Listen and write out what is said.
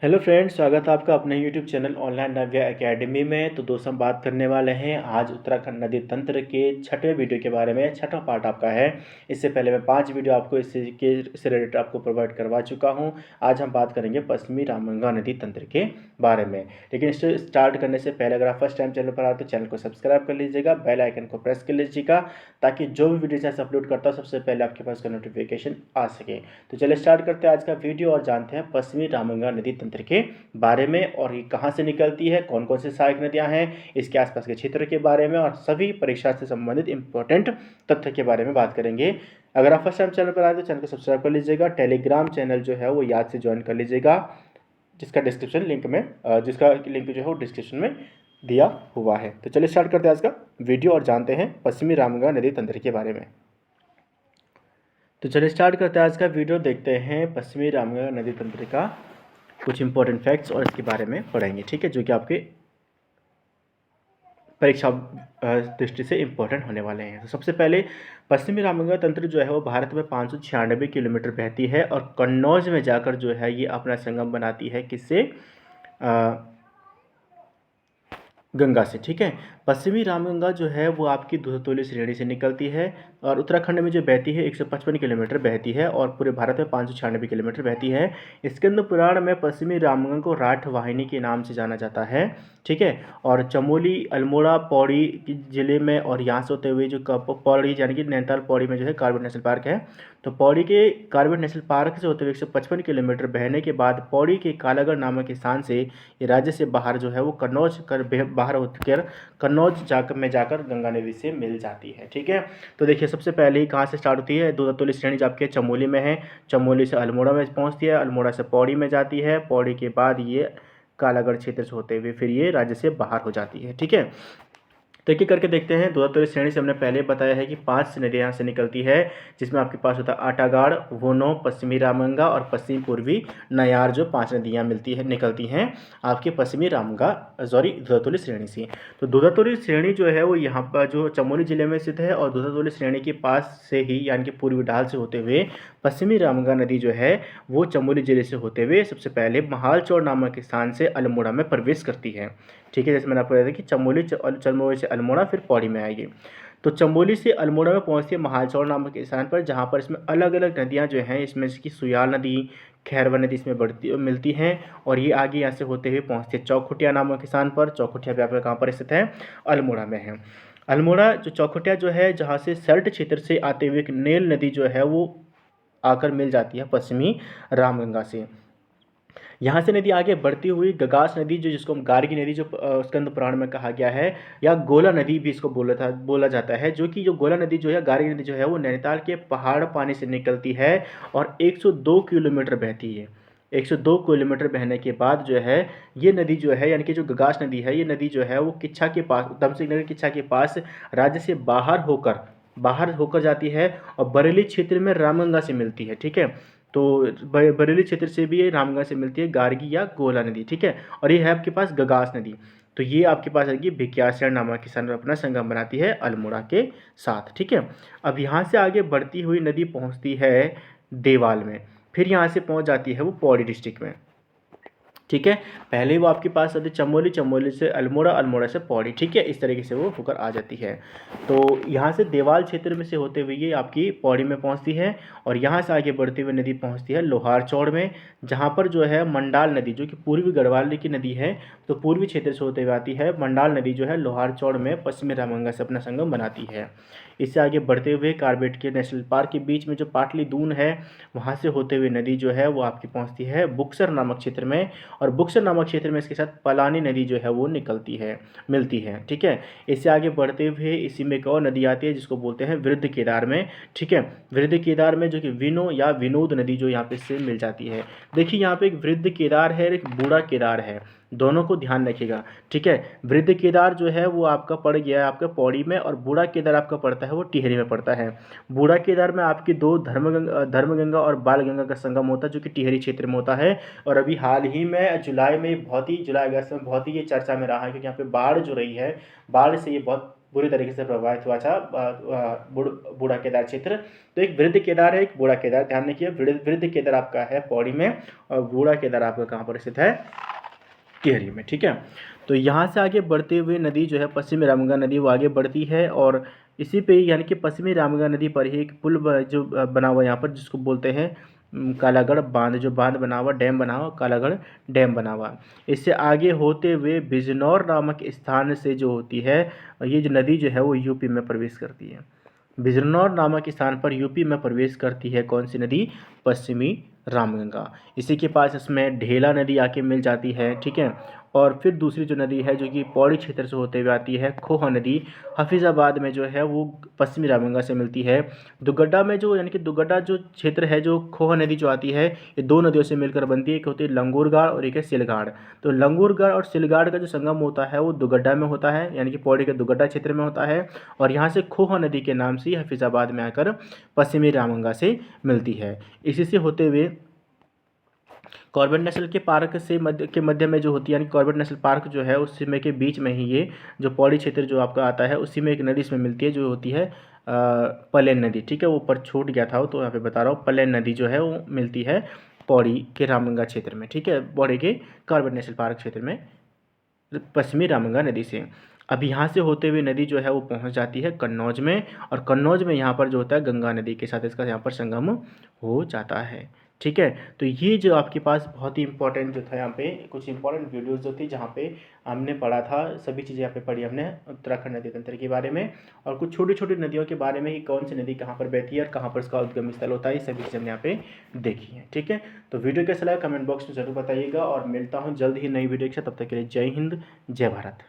Hello friends, स्वागत है आपका अपने यूट्यूब चैनल ऑनलाइन नव्या एकेडमी में। तो दोस्तों हम बात करने वाले हैं आज उत्तराखंड नदी तंत्र के छठवें वीडियो के बारे में। छठवां पार्ट आपका है। इससे पहले मैं 5 वीडियो आपको इससे रिलेटेड आपको प्रोवाइड करवा चुका हूं। आज हम बात करेंगे पश्चिमी रामगंगा नदी तंत्र के बारे में। लेकिन इसे स्टार्ट करने से पहले अगर आप फर्स्ट टाइम चैनल पर आए तो चैनल को सब्सक्राइब कर लीजिएगा, बेल आइकन को प्रेस कर लीजिएगा, ताकि जो भी वीडियो जैसे अपलोड करता हूँ सबसे पहले आपके पास का नोटिफिकेशन आ सके। तो चलिए स्टार्ट करते हैं आज का वीडियो और जानते हैं पश्चिमी रामगंगा नदी तंत्र के बारे में, और ये कहाँ से निकलती है, कौन कौन सी सहायक नदियाँ हैं, इसके आसपास के क्षेत्र के बारे में और सभी परीक्षा से संबंधित इंपॉर्टेंट तथ्य के बारे में बात करेंगे। अगर आप फर्स्ट टाइम चैनल पर आए तो चैनल को सब्सक्राइब कर लीजिएगा। टेलीग्राम चैनल जो है वो याद से ज्वाइन कर लीजिएगा, जिसका लिंक जो है वो डिस्क्रिप्शन में दिया हुआ है। तो चलिए स्टार्ट करते हैं आज का वीडियो और जानते हैं पश्चिमी रामगंगा नदी तंत्र के बारे में। तो चलिए स्टार्ट करते हैं आज का वीडियो, देखते हैं पश्चिमी रामगंगा नदी तंत्र का कुछ इंपॉर्टेंट फैक्ट्स और इसके बारे में पढ़ेंगे, ठीक है, जो कि आपके परीक्षा दृष्टि से इंपॉर्टेंट होने वाले हैं। तो सबसे पहले पश्चिमी रामगंगा तंत्र जो है वो भारत में 596 किलोमीटर बहती है और कन्नौज में जाकर जो है ये अपना संगम बनाती है किससे, गंगा से, ठीक है। पश्चिमी रामगंगा जो है वो आपकी दुधतोली श्रेणी से निकलती है और उत्तराखंड में जो बहती है 155 किलोमीटर बहती है और पूरे भारत में 596 किलोमीटर बहती है। स्कंद पुराण में पश्चिमी रामगंगा को राठ वाहिनी के नाम से जाना जाता है, ठीक है। और चमोली, अल्मोड़ा, पौड़ी जिले में और यहाँ से होते हुए जो पौड़ी यानी कि नैनीताल पौड़ी में जो है कॉर्बेट नेशनल पार्क है, तो पौड़ी के कॉर्बेट नेशनल पार्क से होते हुए 155 किलोमीटर बहने के बाद पौड़ी के कालागढ़ नामक स्थान से ये राज्य से बाहर जो है वो कन्नौज बाहर होकर कन्नौज जाकर गंगा नदी से मिल जाती है, ठीक है। तो देखिए सबसे पहले ही कहाँ से स्टार्ट होती है, दुधतोली श्रेणी जो आपके चमोली में है, चमोली से अल्मोड़ा में पहुँचती है, अल्मोड़ा से पौड़ी में जाती है, पौड़ी के बाद ये कालागढ़ क्षेत्र से होते हुए फिर ये राज्य से बाहर हो जाती है, ठीक है। तो एक एक करके देखते हैं। दुधतोली श्रेणी से हमने पहले बताया है कि 5 नदियाँ यहाँ से निकलती है, जिसमें आपके पास होता है आटागाड़, वोनो, पश्चिमी रामगंगा और पश्चिम पूर्वी नयार, जो 5 नदियाँ निकलती हैं आपके पश्चिमी दुधतोली श्रेणी से। तो दुधतोली श्रेणी जो है वो यहाँ पर जो चमोली जिले में स्थित है और दुधतोली श्रेणी के पास से ही यानी कि पूर्वी ढाल से होते हुए पश्चिमी रामगंगा नदी जो है वो चमोली जिले से होते हुए सबसे पहले महालचौड़ नामक स्थान से अल्मोड़ा में प्रवेश करती है, ठीक है। जैसे मैंने आपको बताया था कि चमोली से अल्मोड़ा फिर पौड़ी में आएगी। तो चमोली से अल्मोड़ा में पहुंचती है महालचौड़ नामक स्थान पर, जहां पर इसमें अलग अलग नदियां जो हैं, इसमें की सुयाल नदी, खैरवा नदी इसमें मिलती हैं और ये आगे यहाँ से होते हुए पहुँचती है चौखुटिया नामक स्थान पर। चौखुटिया भी आपका कहाँ पर स्थित है, अल्मोड़ा में है। अल्मोड़ा जो चौखुटिया जो है, जहाँ से सल्ट क्षेत्र से आते हुए एक नेल नदी जो है वो आकर मिल जाती है पश्चिमी रामगंगा से। यहाँ से नदी आगे बढ़ती हुई गगास नदी, जो जिसको हम गार्गी नदी जो स्कंद पुराण में कहा गया है, या गोला नदी भी इसको बोला जाता है, जो गोला नदी जो है, गार्गी नदी जो है वो नैनीताल के पहाड़ पानी से निकलती है और 102 किलोमीटर बहती है। 102 किलोमीटर बहने के बाद जो है ये नदी जो है यानी कि जो गगास नदी है, ये नदी जो है वो किच्छा के पास, उधमसिंह नगर किच्छा के पास राज्य से बाहर होकर जाती है और बरेली क्षेत्र में रामगंगा से मिलती है, ठीक है। तो बरेली क्षेत्र से भी ये रामगंगा से मिलती है गार्गी या गोला नदी, ठीक है। और ये है आपके पास गगास नदी, तो ये आपके पास आएगी भिकियासैंण नामक किसान अपना संगम बनाती है अल्मोड़ा के साथ, ठीक है। अब यहाँ से आगे बढ़ती हुई नदी पहुँचती है देवाल में, फिर यहाँ से पहुँच जाती है वो पौड़ी डिस्ट्रिक्ट में, ठीक है। पहले वो आपके पास आती चमोली से अल्मोड़ा, अल्मोड़ा से पौड़ी, ठीक है। इस तरीके से वो होकर आ जाती है। तो यहाँ से देवाल क्षेत्र में से होते हुए ये आपकी पौड़ी में पहुँचती है और यहाँ से आगे बढ़ती हुई नदी पहुँचती है लोहारचौड़ में, जहाँ पर जो है मंडाल नदी, जो कि पूर्वी गढ़वाल की नदी है, तो पूर्वी क्षेत्र से होते हुए आती है। मंडाल नदी जो है लोहारचौड़ में पश्चिमी रामगंगा से अपना संगम बनाती है। इससे आगे बढ़ते हुए कार्बेट के नेशनल पार्क के बीच में जो पाटली दून है, वहाँ से होते हुए नदी जो है वो आपकी पहुँचती है बुक्सर नामक क्षेत्र में, और बुक्सर नामक क्षेत्र में इसके साथ पलानी नदी जो है वो मिलती है, ठीक है। इससे आगे बढ़ते हुए इसी में एक और नदी आती है जिसको बोलते हैं वृद्ध केदार में, ठीक है। वृद्ध केदार में जो कि विनो या विनोद नदी जो यहाँ पे से मिल जाती है। देखिए यहाँ पे एक वृद्ध केदार है, एक बूढ़ा केदार है, दोनों को ध्यान रखिएगा, ठीक है। वृद्ध केदार जो है वो आपका पड़ गया है आपका पौड़ी में और बूढ़ा केदार आपका पड़ता है वो टिहरी में पड़ता है। बूढ़ा केदार में आपकी दो धर्मगंगा और बालगंगा का संगम होता है, जो कि टिहरी क्षेत्र में होता है। और अभी हाल ही में जुलाई अगस्त में बहुत ही ये चर्चा में रहा है, क्योंकि यहाँ पे बाढ़ जो रही है, बाढ़ से ये बहुत बुरी तरीके से प्रभावित हुआ था बूढ़ा केदार क्षेत्र। तो एक वृद्ध केदार है, एक बूढ़ा केदार, ध्यान रखिए। वृद्ध केदार आपका है पौड़ी में और बूढ़ा केदार आपका कहाँ पर स्थित है, टिहरी में, ठीक है। तो यहाँ से आगे बढ़ते हुए नदी जो है पश्चिमी रामगंगा नदी वो आगे बढ़ती है और इसी पे यानी कि पश्चिमी रामगंगा नदी पर ही एक पुल जो बना हुआ यहाँ पर जिसको बोलते हैं कालागढ़ बांध, जो बांध बना हुआ, डैम बना हुआ, कालागढ़ डैम बना हुआ। इससे आगे होते हुए बिजनौर नामक स्थान से जो होती है ये जो नदी जो है वो यूपी में प्रवेश करती है। बिजनौर नामक स्थान पर यूपी में प्रवेश करती है कौन सी नदी, पश्चिमी रामगंगा। इसी के पास इसमें ढेला नदी आके मिल जाती है, ठीक है। और फिर दूसरी जो नदी है जो कि पौड़ी क्षेत्र से होते हुए आती है, खोहा नदी, हफीज़ाबाद में जो है वो पश्चिमी रामगंगा से मिलती है। दुगड्डा में जो यानी कि दुगड्डा जो क्षेत्र है, जो खोहा नदी जो आती है ये दो नदियों से मिलकर बनती है, एक होती है लंगूरगाड़ और एक है सिलगाड़। तो लंगूरगाड़ और सिलगाड़ का जो संगम होता है वो दुगड्डा में होता है, यानी कि पौड़ी के दुगड्डा क्षेत्र में होता है। और यहाँ से खोहा नदी के नाम से हफीज़ाबाद में आकर पश्चिमी रामगंगा से मिलती है। इसी से होते हुए कॉर्बेट नेशनल के पार्क से मध्य में जो होती है, यानी कॉर्बेट नेशनल पार्क जो है उस में के बीच में ही ये जो पौड़ी क्षेत्र जो आपका आता है उसी में एक नदी इसमें मिलती है जो होती है पलेन नदी, ठीक है। वो ऊपर छूट गया था तो यहाँ पे बता रहा हूँ, पलेन नदी जो है वो मिलती है पौड़ी के रामगंगा क्षेत्र में, ठीक है, पौड़ी के कॉर्बेट नेशनल पार्क क्षेत्र में पश्चिमी रामगंगा नदी से। अब यहाँ से होते हुए नदी जो है वो पहुँच जाती है कन्नौज में, और कन्नौज में यहाँ पर जो होता है गंगा नदी के साथ इसका यहाँ पर संगम हो जाता है, ठीक है। तो ये जो आपके पास बहुत ही इंपॉर्टेंट जो था, यहाँ पे कुछ इंपॉर्टेंट वीडियोस जो थी जहाँ पे हमने पढ़ा था, सभी चीज़ें यहाँ पे पढ़ी हमने उत्तराखंड नदी तंत्र के बारे में, और कुछ छोटी छोटी नदियों के बारे में कि कौन सी नदी कहाँ पर बहती है और कहाँ पर उसका उद्गम स्थल होता है, ये सभी चीज़ें हमने यहाँ पे देखी है, ठीक है। तो वीडियो कैसा लगा कमेंट बॉक्स में ज़रूर बताइएगा और मिलता हूँ जल्द ही नई वीडियो के साथ, तब तक के लिए जय हिंद, जय भारत।